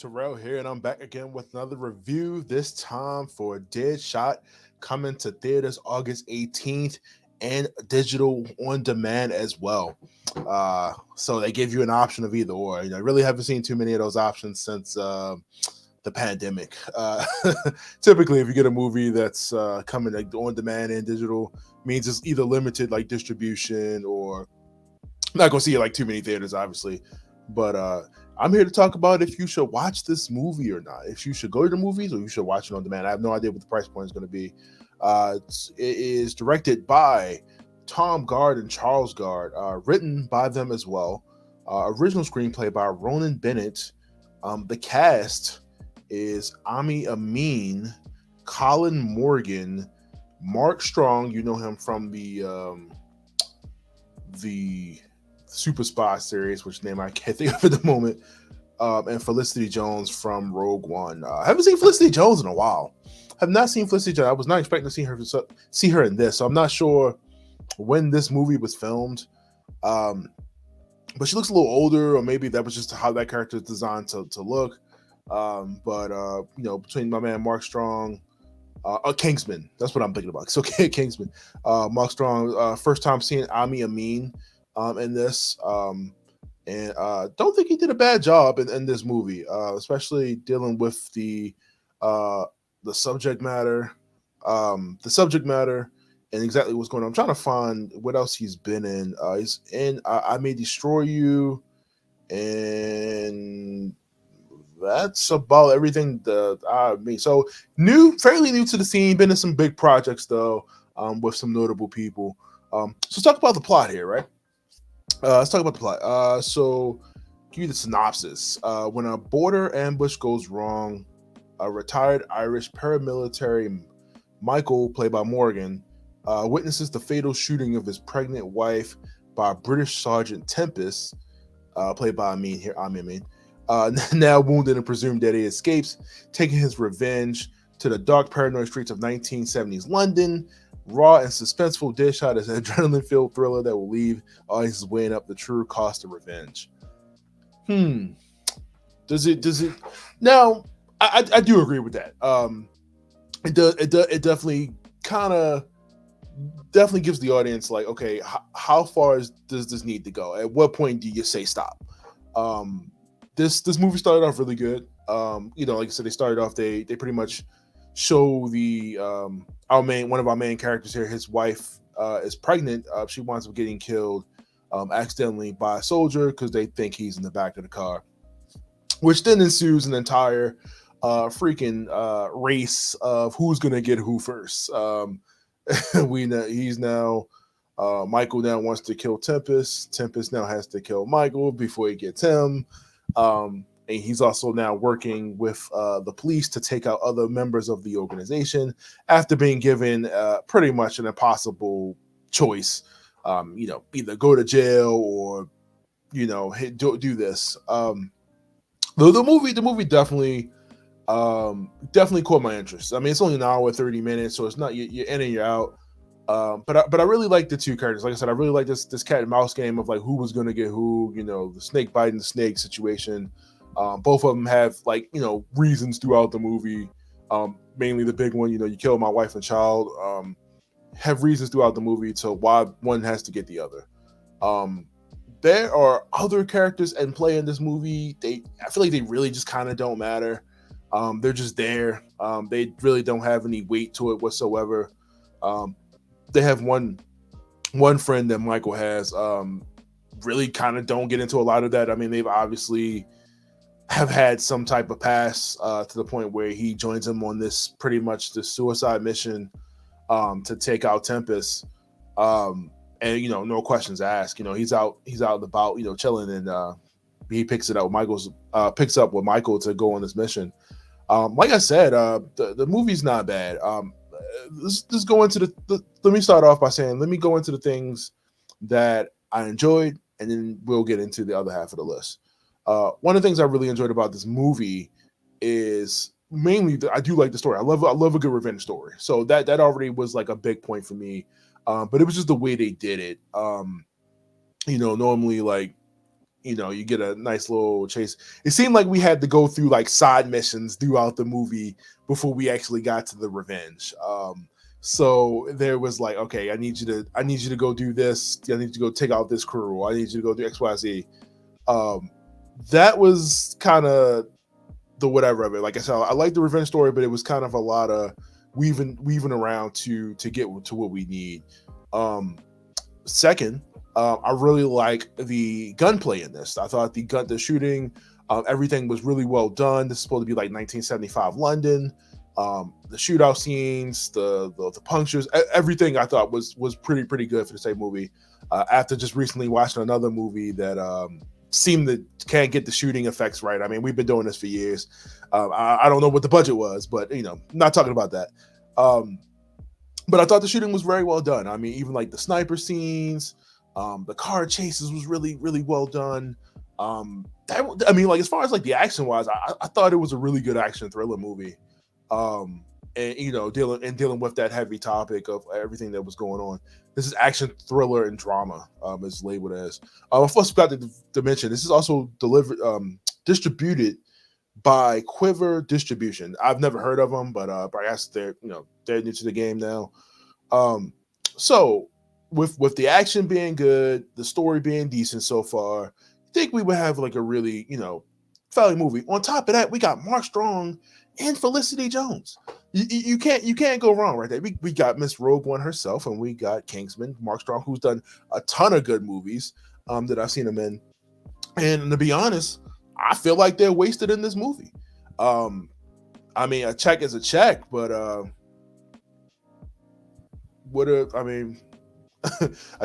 Terrell here, and I'm back again with another review. This time for Deadshot, coming to theaters August 18th and digital on demand as well. So they give you an option of either or. I really haven't seen too many of those options since the pandemic. Typically, if you get a movie that's coming like on demand and digital, means it's either limited like distribution or I'm not gonna see it like too many theaters, obviously, but I'm here to talk about if you should watch this movie or not. If you should go to the movies or you should watch it on demand. I have no idea what the price point is going to be. It is directed by Tom Gard and Charles Gard, written by them as well. Original screenplay by Ronan Bennett. The cast is Aml Ameen, Colin Morgan, Mark Strong. You know him from the Super Spy series, which name I can't think of at the moment, and Felicity Jones from Rogue One. I haven't seen Felicity Jones in a while. Have not seen Felicity Jones. I was not expecting to see her in this, so I'm not sure when this movie was filmed. Um, but she looks a little older, or maybe that was just how that character is designed to look. Between my man Mark Strong, Kingsman, that's what I'm thinking about. So Kingsman, Mark Strong, first time seeing Aml Ameen in this. And don't think he did a bad job in this movie, especially dealing with uh, the subject matter, and exactly what's going on. I'm trying to find what else he's been in. He's in I May Destroy You, and that's about everything that I mean. So fairly new to the scene. Been in some big projects though, with some notable people. So let's talk about the plot here, right? Let's talk about the plot. Give you the synopsis. When a border ambush goes wrong, a retired Irish paramilitary, Michael, played by Morgan, witnesses the fatal shooting of his pregnant wife by British Sergeant Tempest, played by Ameen. Now wounded and presumed dead, he escapes, taking his revenge to the dark, paranoid streets of 1970s London. Raw and suspenseful, Deadshot is an adrenaline-filled thriller that will leave audiences weighing up the true cost of revenge. Does it? Now, I do agree with that. It does. It definitely kind of definitely gives the audience like, okay, how far does this need to go? At what point do you say stop? This movie started off really good. Like I said, they started off. They pretty much show the one of our main characters here. His wife is pregnant. She winds up getting killed accidentally by a soldier because they think he's in the back of the car, which then ensues an entire freaking race of who's gonna get who first. We know he's now Michael now wants to kill Tempest. Tempest now has to kill Michael before he gets him. And he's also now working with the police to take out other members of the organization after being given pretty much an impossible choice. Either go to jail or do this. The movie definitely caught my interest. I mean, it's only an hour 30 minutes, so it's not you're in and you're out. But I really like the two characters. Like I said, I really like this cat and mouse game of like who was gonna get who. The snake biting the snake situation. Both of them have reasons throughout the movie. Mainly the big one, you killed my wife and child. Have reasons throughout the movie to why one has to get the other. There are other characters in play in this movie. I feel like they really just kind of don't matter. They're just there. They really don't have any weight to it whatsoever. They have one friend that Michael has. Really kind of don't get into a lot of that. I mean, they've obviously have had some type of pass to the point where he joins him on this pretty much the suicide mission to take out Tempest. And no questions asked. He's out and about, chilling, and he picks up with Michael to go on this mission. Like I said, the movie's not bad. Let's go into let me start off by saying, let me go into the things that I enjoyed, and then we'll get into the other half of the list. One of the things I really enjoyed about this movie is mainly I do like the story. I love a good revenge story. So that already was like a big point for me. But it was just the way they did it. Normally like you get a nice little chase. It seemed like we had to go through like side missions throughout the movie before we actually got to the revenge. So there was like, okay, I need you to go do this. I need you to go take out this crew. I need you to go do XYZ. Um, that was kind of the whatever of it. Like I said, I like the revenge story, but it was kind of a lot of weaving around to get to what we need. Um, Second, I really like the gunplay in this. I thought the shooting, everything was really well done. This is supposed to be like 1975 London. The shootout scenes, the punctures, everything I thought was pretty good for the same movie. After just recently watching another movie that seemed to can't get the shooting effects right. I mean, we've been doing this for years. I don't know what the budget was, but not talking about that. But I thought the shooting was very well done. I mean, even like the sniper scenes, the car chases was really well done. I mean, like as far as like the action wise, I thought it was a really good action thriller movie. And dealing with that heavy topic of everything that was going on. This is action thriller and drama, is labeled as. I first forgot to mention this is also distributed by Quiver Distribution. I've never heard of them, but I guess they're new to the game now. So with the action being good, the story being decent so far, I think we would have like a really fairly movie. On top of that, we got Mark Strong and Felicity Jones. You can't go wrong right there. We got Miss Rogue One herself, and we got Kingsman, Mark Strong, who's done a ton of good movies that I've seen him in. And to be honest, I feel like they're wasted in this movie. I mean, a check is a check, but a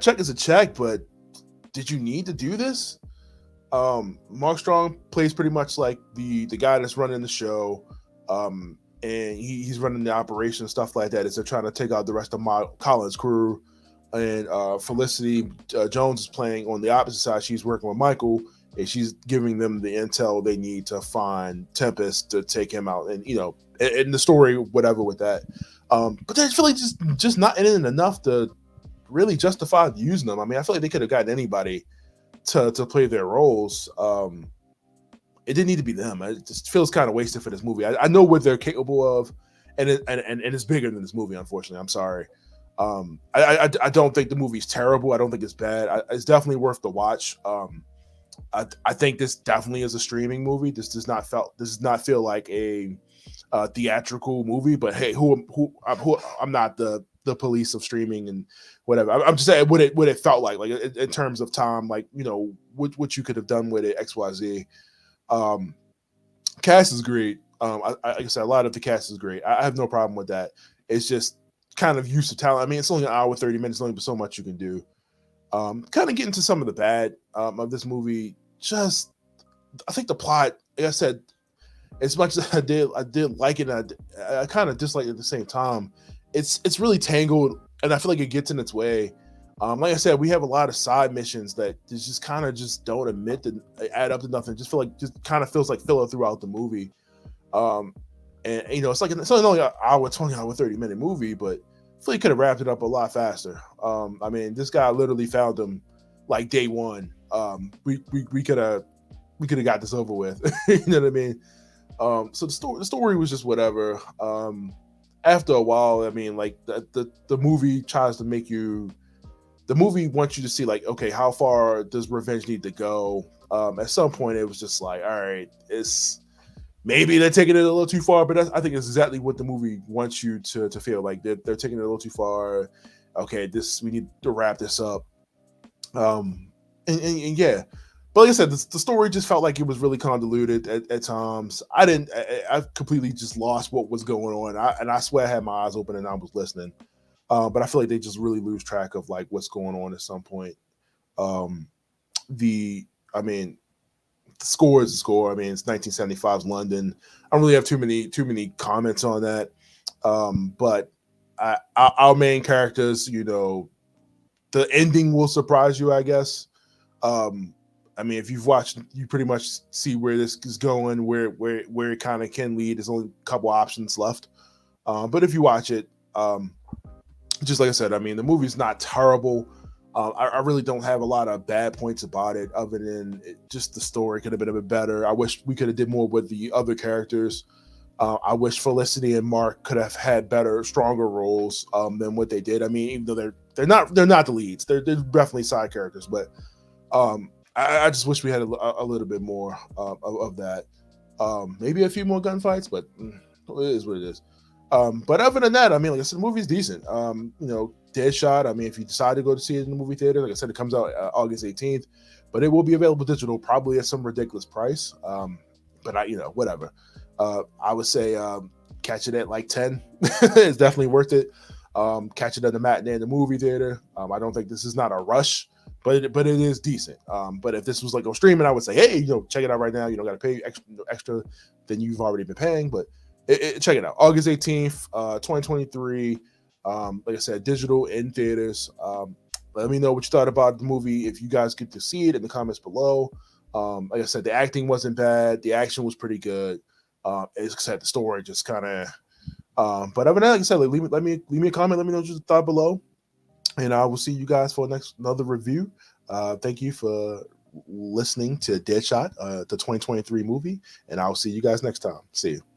check is a check, but did you need to do this? Mark Strong plays pretty much like the guy that's running the show, and he's running the operation, stuff like that, as they're trying to take out the rest of Colin's crew. And Felicity Jones is playing on the opposite side. She's working with Michael, and she's giving them the intel they need to find Tempest to take him out. And in the story, whatever with that. But they're really just not in it enough to really justify using them. I mean, I feel like they could have gotten anybody to play their roles. It didn't need to be them. It just feels kind of wasted for this movie. I know what they're capable of, and it's bigger than this movie. Unfortunately, I'm sorry. I don't think the movie's terrible. I don't think it's bad. It's definitely worth the watch. I think this definitely is a streaming movie. This does not feel like a theatrical movie. But hey, I'm not the police of streaming and whatever. I'm just saying what it felt like in terms of time, like what you could have done with it, XYZ. Cast is great. Like I said, a lot of the cast is great. I have no problem with that. It's just kind of use of talent. I mean, it's only an hour 30 minutes. Only so much you can do. Kind of getting to some of the bad of this movie. Just I think the plot, like I said, as much as I did like it, I kind of dislike it at the same time. It's really tangled, and I feel like it gets in its way. Like I said, we have a lot of side missions that just kind of just don't add up to nothing. Just kind of feels like filler throughout the movie. And it's only an hour 20, hour 30-minute movie, but I feel like could have wrapped it up a lot faster. I mean, this guy literally found him like day one. We could have got this over with. You know what I mean? So the story was just whatever. After a while, I mean, like the movie tries to make you. The movie wants you to see like, okay, how far does revenge need to go? At some point, it was just like, all right, it's maybe they're taking it a little too far, but I think it's exactly what the movie wants you to feel like they're taking it a little too far. Okay, we need to wrap this up. And yeah, but like I said, the story just felt like it was really convoluted at times. I completely just lost what was going on. I swear I had my eyes open and I was listening. But I feel like they just really lose track of like what's going on at some point. The score is the score. I mean, it's 1975's London. I don't really have too many comments on that. But our main characters, the ending will surprise you, I guess. I mean, if you've watched, you pretty much see where this is going, where it kind of can lead. There's only a couple options left. But if you watch it, just like I said, I mean, the movie's not terrible. I really don't have a lot of bad points about it, other than just the story could have been a bit better. I wish we could have did more with the other characters. I wish Felicity and Mark could have had better, stronger roles than what they did. I mean, even though they're not the leads, they're definitely side characters. But I just wish we had a little bit more of that. Maybe a few more gunfights, but it is what it is. But other than that, I mean, like I said, the movie's decent. Deadshot. I mean, if you decide to go to see it in the movie theater, like I said, it comes out August 18th, but it will be available digital, probably at some ridiculous price. But whatever. I would say catch it at like 10. It's definitely worth it. Catch it at the matinee in the movie theater. I don't think this is not a rush, but it is decent. But if this was like on streaming, I would say, hey, check it out right now. You don't got to pay extra than you've already been paying, but check it out. August 18th, 2023. Like I said, digital in theaters. Let me know what you thought about the movie. If you guys get to see it in the comments below. Like I said, the acting wasn't bad. The action was pretty good. Except the story just kind of. But other than that, like I said, leave me a comment. Let me know what you thought below, and I will see you guys for another review. Thank you for listening to Deadshot, the 2023 movie, and I'll see you guys next time. See you.